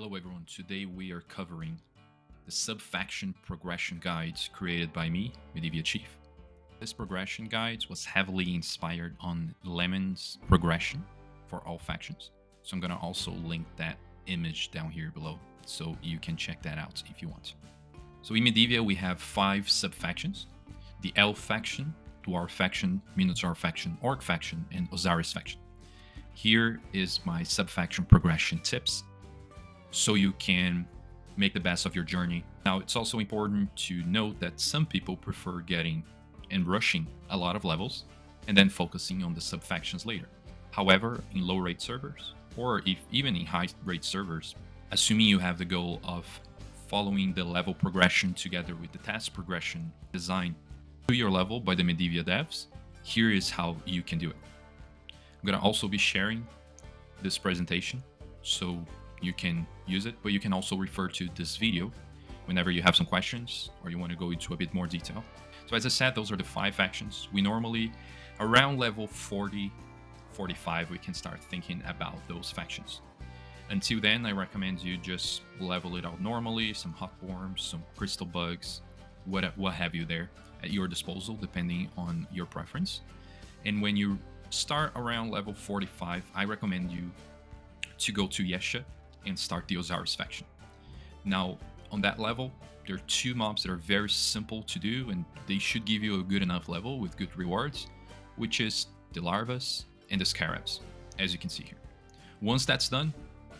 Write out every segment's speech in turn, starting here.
Hello everyone, today we are covering the Subfaction progression guide created by me, Medivia Chief. This progression guide was heavily inspired on Lemon's progression for all factions, so I'm going to also link that image down here below so you can check that out if you want. So in Medivia we have 5 subfactions: the Elf faction, Dwarf faction, Minotaur faction, Orc faction, and Osiris faction. Here is my subfaction progression tips so you can make the best of your journey. Now, it's also important to note that some people prefer getting and rushing a lot of levels and then focusing on the subfactions later. However, in low rate servers, or even in high rate servers, assuming you have the goal of following the level progression together with the task progression designed to your level by the Medivia devs, here is how you can do it. I'm going to also be sharing this presentation so you can use it, but you can also refer to this video whenever you have some questions or you want to go into a bit more detail. So as I said, those are the 5 factions. We normally, around level 40, 45, we can start thinking about those factions. Until then, I recommend you just level it out normally, some hot worms, some crystal bugs, what have you there at your disposal, depending on your preference. And when you start around level 45, I recommend you to go to Yesha and start the Osiris faction. Now, on that level, there are 2 mobs that are very simple to do, and they should give you a good enough level with good rewards, which is the larvas and the scarabs, as you can see here. Once that's done,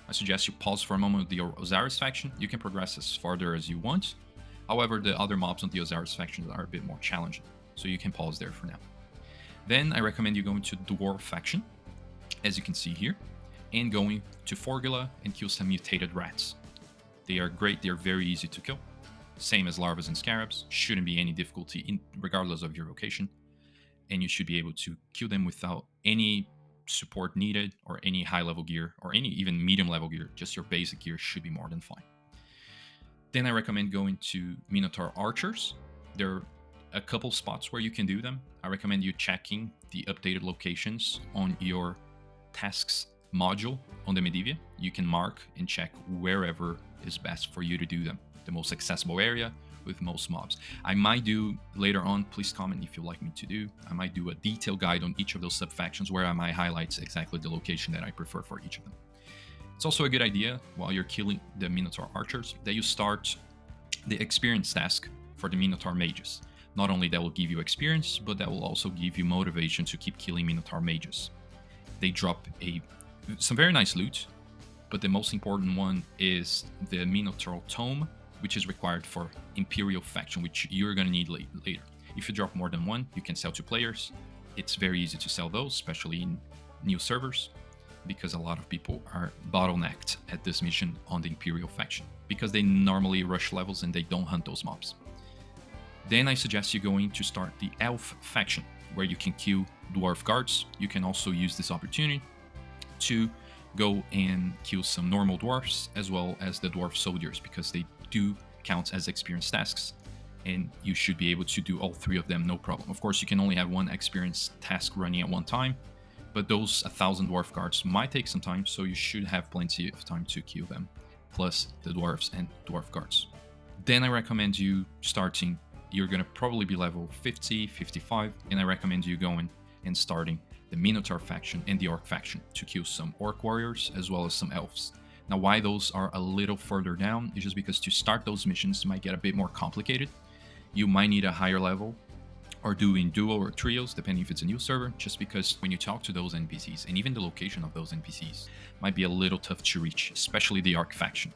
I suggest you pause for a moment with the Osiris faction. You can progress as farther as you want. However, the other mobs on the Osiris faction are a bit more challenging, so you can pause there for now. Then I recommend you going to Dwarf faction, as you can see here, and going to Forgula and kill some mutated rats. They are great, they're very easy to kill. Same as larvas and scarabs, shouldn't be any difficulty regardless of your location. And you should be able to kill them without any support needed or any high level gear or any even medium level gear. Just your basic gear should be more than fine. Then I recommend going to Minotaur archers. There are a couple spots where you can do them. I recommend you checking the updated locations on your tasks module on the Medivia. You can mark and check wherever is best for you to do them, the most accessible area with most mobs. I might do later on, please comment if you'd like me to do, I might do a detailed guide on each of those subfactions where I might highlight exactly the location that I prefer for each of them. It's also a good idea while you're killing the Minotaur archers that you start the experience task for the Minotaur mages. Not only that will give you experience, but that will also give you motivation to keep killing Minotaur mages. They drop some very nice loot, but the most important one is the Minotaur Tome, which is required for Imperial faction, which you're going to need later. If you drop more than one, you can sell to players. It's very easy to sell those, especially in new servers, because a lot of people are bottlenecked at this mission on the Imperial faction, because they normally rush levels and they don't hunt those mobs. Then I suggest you going to start the Elf faction, where you can kill Dwarf guards. You can also use this opportunity to go and kill some normal dwarfs as well as the dwarf soldiers, because they do count as experience tasks and you should be able to do all 3 of them no problem. Of course, you can only have 1 experience task running at one time, but those 1,000 dwarf guards might take some time, so you should have plenty of time to kill them, plus the dwarfs and dwarf guards. Then I recommend you starting, you're going to probably be level 50, 55, and I recommend you going and starting the Minotaur faction and the Orc faction to kill some Orc warriors as well as some elves. Now, why those are a little further down is just because to start those missions might get a bit more complicated. You might need a higher level or do in duo or trios, depending if it's a new server, just because when you talk to those NPCs and even the location of those NPCs might be a little tough to reach, especially the Orc faction.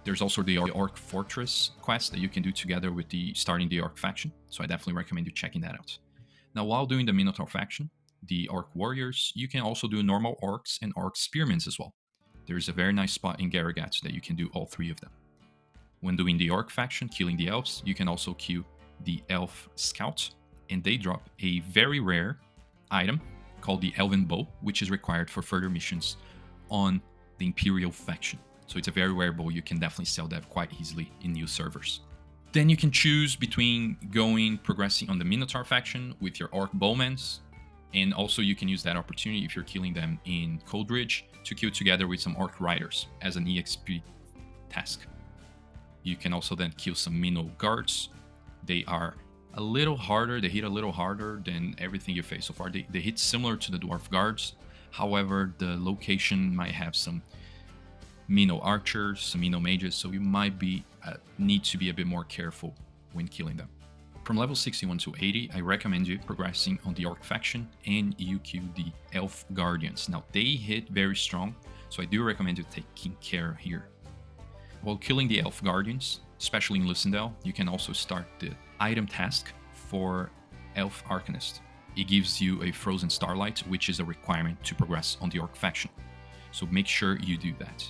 There's also the Orc Fortress quest that you can do together with starting the Orc faction, so I definitely recommend you checking that out. Now, while doing the Minotaur faction, the Orc warriors, you can also do normal orcs and orc spearmen as well. There's a very nice spot in Garragat that you can do all 3 of them. When doing the Orc faction, killing the elves, you can also kill the elf scout, and they drop a very rare item called the Elven Bow, which is required for further missions on the Imperial faction. So it's a very rare bow, you can definitely sell that quite easily in new servers. Then you can choose between progressing on the Minotaur faction with your Orc bowmans And also you can use that opportunity if you're killing them in Coldridge to kill together with some Orc Riders as an EXP task. You can also then kill some Minnow Guards. They are a little harder, they hit a little harder than everything you face so far. They hit similar to the Dwarf Guards. However, the location might have some Minnow Archers, some Minnow Mages, so you might be need to be a bit more careful when killing them. From level 61 to 80, I recommend you progressing on the Orc faction and you kill the Elf Guardians. Now, they hit very strong, so I do recommend you taking care here. While killing the Elf Guardians, especially in Lucindale, you can also start the item task for Elf Arcanist. It gives you a Frozen Starlight, which is a requirement to progress on the Orc faction. So make sure you do that.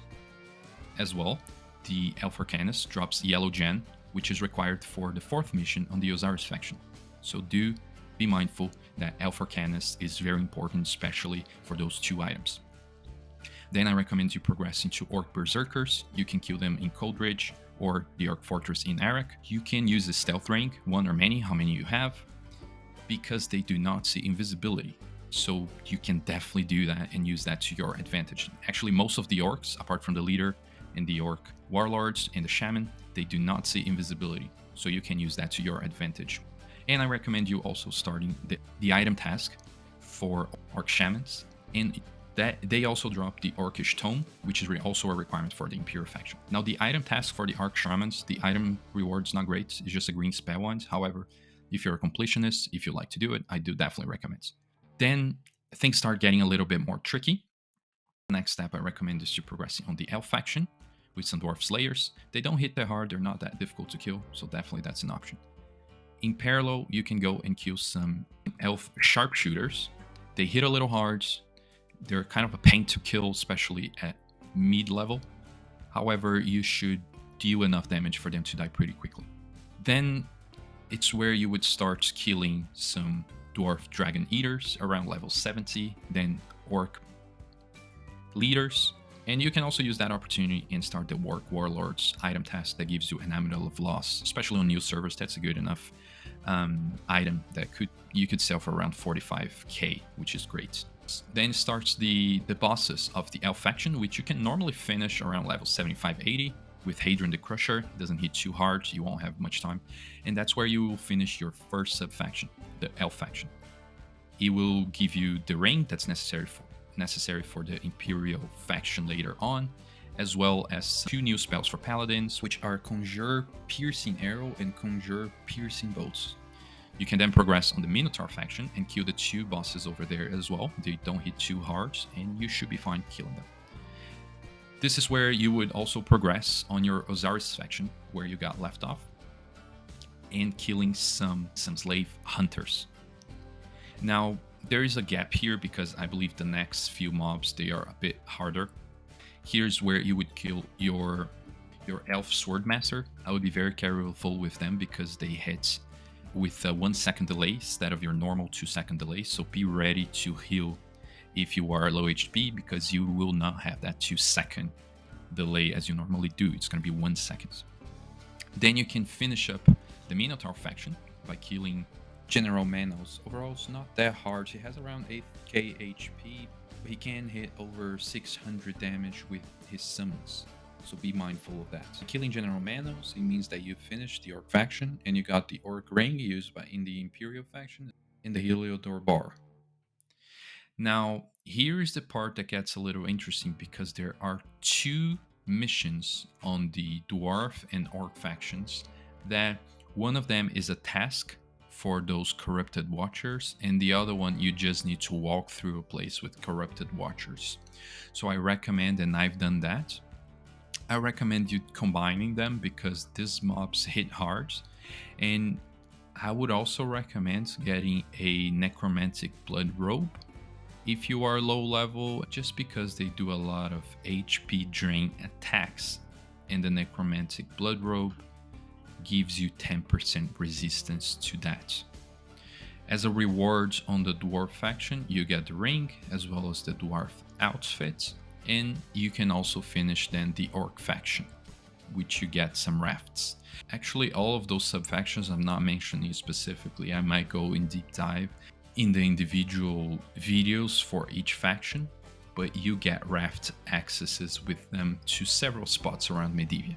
As well, the Elf Arcanist drops Yellow Gen, which is required for the 4th mission on the Osiris faction. So do be mindful that Elf Arcanist is very important, especially for those 2 items. Then I recommend you progress into Orc Berserkers. You can kill them in Coldridge or the Orc Fortress in Arak. You can use the Stealth Ring, 1 or many, how many you have, because they do not see invisibility. So you can definitely do that and use that to your advantage. Actually, most of the Orcs, apart from the leader and the Orc Warlords and the Shaman, they do not see invisibility. So you can use that to your advantage. And I recommend you also starting the item task for Orc Shamans, and that they also drop the Orcish Tome, which is also a requirement for the Imperial faction. Now, the item task for the Orc Shamans, the item reward's not great. It's just a green spell wand. However, if you're a completionist, if you like to do it, I do definitely recommend. Then things start getting a little bit more tricky. The next step I recommend is to progressing on the Elf faction with some Dwarf Slayers. They don't hit that hard, they're not that difficult to kill, so definitely that's an option. In parallel, you can go and kill some Elf Sharpshooters. They hit a little hard, they're kind of a pain to kill, especially at mid-level. However, you should deal enough damage for them to die pretty quickly. Then it's where you would start killing some Dwarf Dragon Eaters around level 70, then Orc Leaders. And you can also use that opportunity and start the Orc Warlords item task that gives you an Amulet of Loss, especially on new servers. That's a good enough item that you could sell for around 45k, which is great. Then starts the bosses of the Elf faction, which you can normally finish around level 75-80 with Hadron the Crusher. It doesn't hit too hard, you won't have much time. And that's where you will finish your first subfaction, the Elf faction. It will give you the ring that's necessary for the Imperial faction later on, as well as 2 new spells for Paladins, which are Conjure Piercing Arrow and Conjure Piercing Bolts. You can then progress on the Minotaur faction and kill the 2 bosses over there as well. They don't hit too hard, and you should be fine killing them. This is where you would also progress on your Osiris faction, where you got left off, and killing some slave hunters. Now, there is a gap here because I believe the next few mobs, they are a bit harder. Here's where you would kill your Elf Swordmaster. I would be very careful with them because they hit with a 1 second delay instead of your normal 2 second delay. So be ready to heal if you are low HP, because you will not have that 2 second delay as you normally do. It's going to be 1 second. Then you can finish up the Minotaur faction by killing General Manos. Overall, it's not that hard. He has around 8k HP. He can hit over 600 damage with his summons, so be mindful of that. Killing General Manos, it means that you finished the Orc faction and you got the Orc ring used in the Imperial faction in the Heliodor bar. Now, here is the part that gets a little interesting because there are 2 missions on the Dwarf and Orc factions that one of them is a task for those corrupted watchers, and the other one you just need to walk through a place with corrupted watchers. So I recommend, and I've done that, I recommend you combining them because these mobs hit hard. And I would also recommend getting a Necromantic Blood Robe if you are low level, just because they do a lot of HP drain attacks, and the Necromantic Blood Robe gives you 10% resistance to that. As a reward on the Dwarf faction, you get the ring as well as the Dwarf outfit, and you can also finish then the Orc faction, which you get some rafts. Actually, all of those subfactions I'm not mentioning specifically. I might go in deep dive in the individual videos for each faction, but you get raft accesses with them to several spots around Medivia.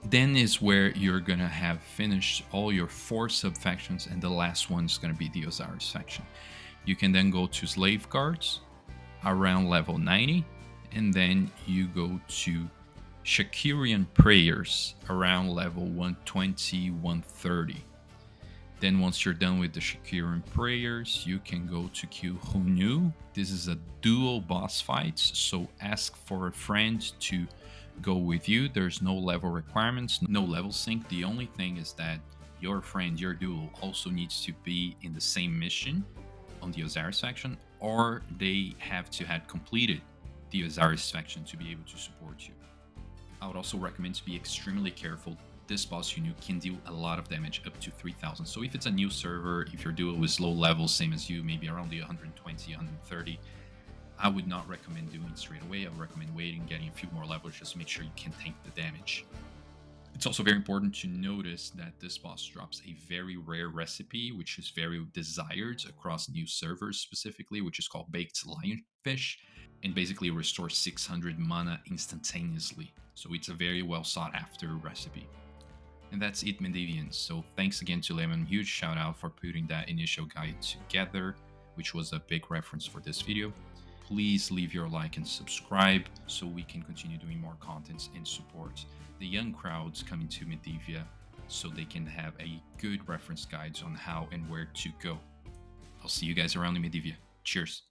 Then is where you're gonna have finished all your 4 subfactions, and the last one is gonna be the Osiris faction. You can then go to Slave Guards around level 90, and then you go to Shakirian Prayers around level 120, 130. Then once you're done with the Shakirian Prayers, you can go to Q Hunu. This is a dual boss fight, so ask for a friend to go with you. There's no level requirements, no level sync. The only thing is that your friend, your duo, also needs to be in the same mission on the Osiris faction, or they have to have completed the Osiris faction to be able to support you. I would also recommend to be extremely careful. This boss you can deal a lot of damage, up to 3000. So if it's a new server, if your duo is low level, same as you, maybe around the 120, 130, I would not recommend doing it straight away. I would recommend waiting, getting a few more levels, just to make sure you can tank the damage. It's also very important to notice that this boss drops a very rare recipe, which is very desired across new servers specifically, which is called Baked Lionfish, and basically restores 600 mana instantaneously. So it's a very well sought after recipe. And that's it, Medivians. So thanks again to Lemon. Huge shout out for putting that initial guide together, which was a big reference for this video. Please leave your like and subscribe so we can continue doing more contents and support the young crowds coming to Medivia so they can have a good reference guides on how and where to go. I'll see you guys around in Medivia. Cheers.